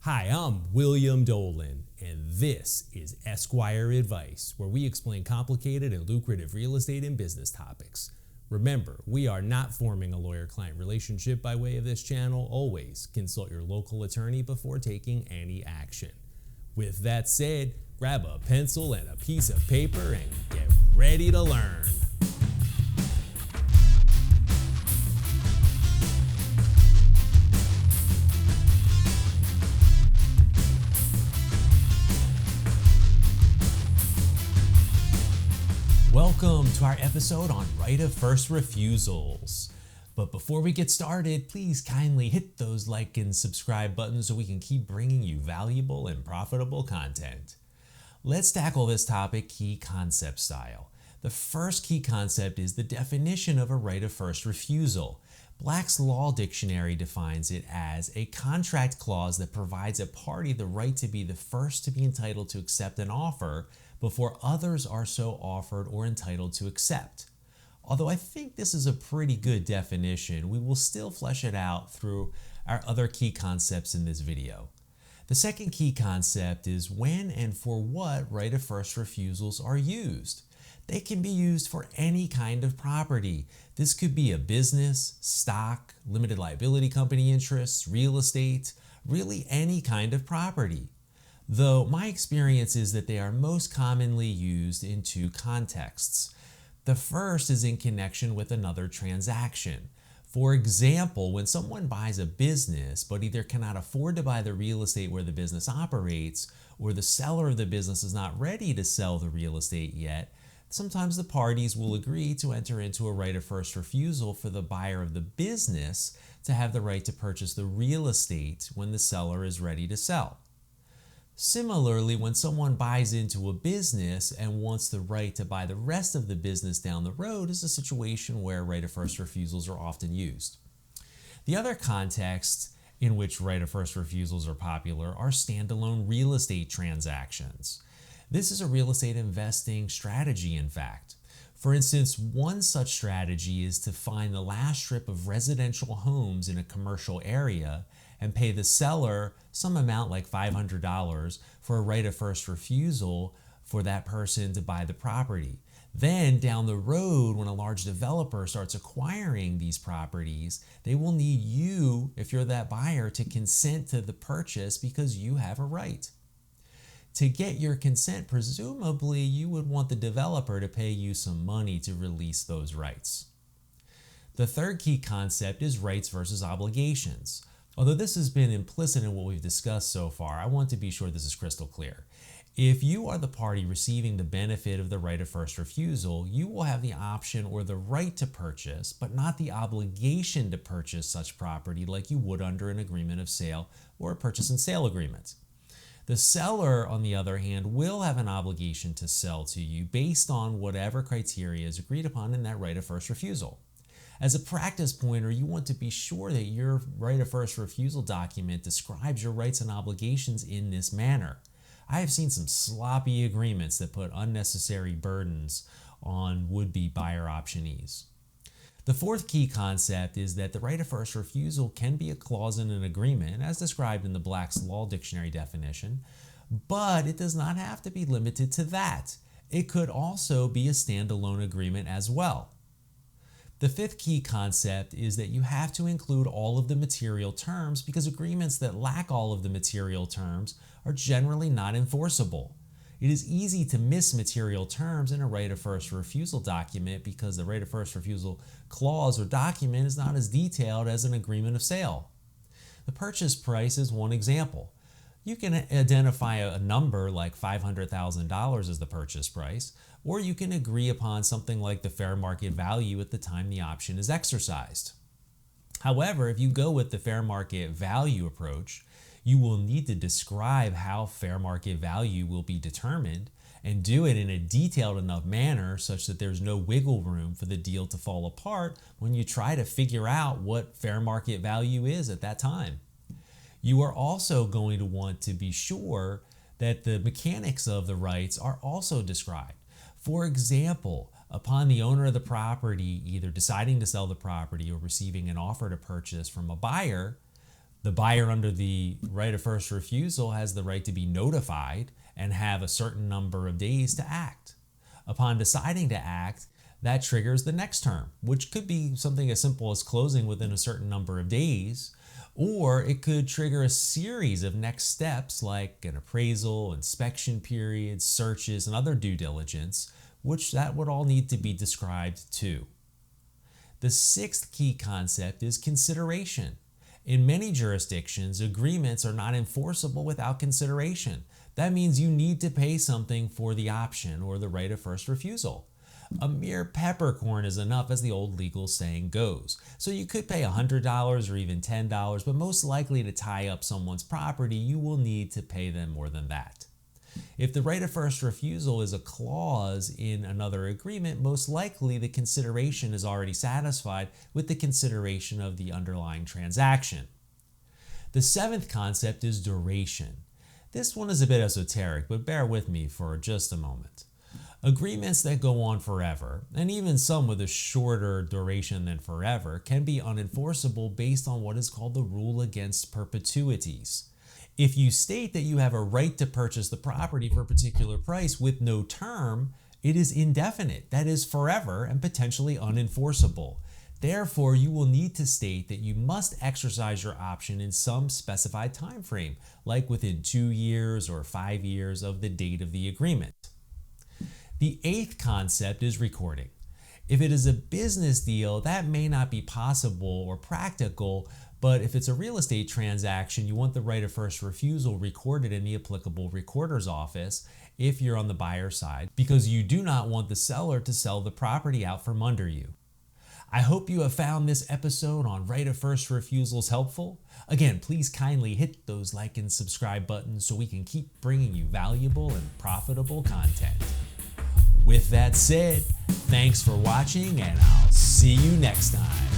Hi, I'm William Dolan, and this is Esquire Advice, where we explain complicated and lucrative real estate and business topics. Remember, we are not forming a lawyer-client relationship by way of this channel. Always consult your local attorney before taking any action. With that said, grab a pencil and a piece of paper and get ready to learn. Welcome to our episode on right of first refusals. But before we get started, please kindly hit those like and subscribe buttons so we can keep bringing you valuable and profitable content. Let's tackle this topic key concept style. The first key concept is the definition of a right of first refusal. Black's Law Dictionary defines it as a contract clause that provides a party the right to be the first to be entitled to accept an offer before others are so offered or entitled to accept. Although I think this is a pretty good definition, we will still flesh it out through our other key concepts in this video. The second key concept is when and for what right of first refusals are used. They can be used for any kind of property. This could be a business, stock, limited liability company interests, real estate, really any kind of property. Though my experience is that they are most commonly used in two contexts. The first is in connection with another transaction. For example, when someone buys a business but either cannot afford to buy the real estate where the business operates, or the seller of the business is not ready to sell the real estate yet, sometimes the parties will agree to enter into a right of first refusal for the buyer of the business to have the right to purchase the real estate when the seller is ready to sell. Similarly, when someone buys into a business and wants the right to buy the rest of the business down the road is a situation where right of first refusals are often used. The other context in which right of first refusals are popular are standalone real estate transactions. This is a real estate investing strategy, in fact. For instance, one such strategy is to find the last strip of residential homes in a commercial area and pay the seller some amount like $500 for a right of first refusal for that person to buy the property. Then down the road, when a large developer starts acquiring these properties, they will need you, if you're that buyer, to consent to the purchase because you have a right. To get your consent, presumably you would want the developer to pay you some money to release those rights. The third key concept is rights versus obligations. Although this has been implicit in what we've discussed so far, I want to be sure this is crystal clear. If you are the party receiving the benefit of the right of first refusal, you will have the option or the right to purchase, but not the obligation to purchase such property like you would under an agreement of sale or a purchase and sale agreement. The seller, on the other hand, will have an obligation to sell to you based on whatever criteria is agreed upon in that right of first refusal. As a practice pointer, you want to be sure that your right of first refusal document describes your rights and obligations in this manner. I have seen some sloppy agreements that put unnecessary burdens on would-be buyer optionees. The fourth key concept is that the right of first refusal can be a clause in an agreement, as described in the Black's Law Dictionary definition, but it does not have to be limited to that. It could also be a standalone agreement as well. The fifth key concept is that you have to include all of the material terms because agreements that lack all of the material terms are generally not enforceable. It is easy to miss material terms in a right of first refusal document because the right of first refusal clause or document is not as detailed as an agreement of sale. The purchase price is one example. You can identify a number like $500,000 as the purchase price, or you can agree upon something like the fair market value at the time the option is exercised. However, if you go with the fair market value approach, you will need to describe how fair market value will be determined and do it in a detailed enough manner such that there's no wiggle room for the deal to fall apart when you try to figure out what fair market value is at that time. You are also going to want to be sure that the mechanics of the rights are also described. For example, upon the owner of the property either deciding to sell the property or receiving an offer to purchase from a buyer, The buyer under the right of first refusal has the right to be notified and have a certain number of days to act. Upon deciding to act, that triggers the next term, which could be something as simple as closing within a certain number of days, or it could trigger a series of next steps like an appraisal, inspection periods, searches, and other due diligence, which that would all need to be described too. The sixth key concept is consideration. In many jurisdictions, agreements are not enforceable without consideration. That means you need to pay something for the option or the right of first refusal. A mere peppercorn is enough, as the old legal saying goes. So you could pay $100 or even $10, but most likely to tie up someone's property, you will need to pay them more than that. If the right of first refusal is a clause in another agreement, most likely the consideration is already satisfied with the consideration of the underlying transaction. The seventh concept is duration. This one is a bit esoteric, but bear with me for just a moment. Agreements that go on forever, and even some with a shorter duration than forever, can be unenforceable based on what is called the rule against perpetuities. If you state that you have a right to purchase the property for a particular price with no term, it is indefinite, that is forever and potentially unenforceable. Therefore, you will need to state that you must exercise your option in some specified time frame, like within 2 years or 5 years of the date of the agreement. The eighth concept is recording. If it is a business deal, that may not be possible or practical, but if it's a real estate transaction, you want the right of first refusal recorded in the applicable recorder's office if you're on the buyer side, because you do not want the seller to sell the property out from under you. I hope you have found this episode on right of first refusals helpful. Again, please kindly hit those like and subscribe buttons so we can keep bringing you valuable and profitable content. With that said, thanks for watching, and I'll see you next time.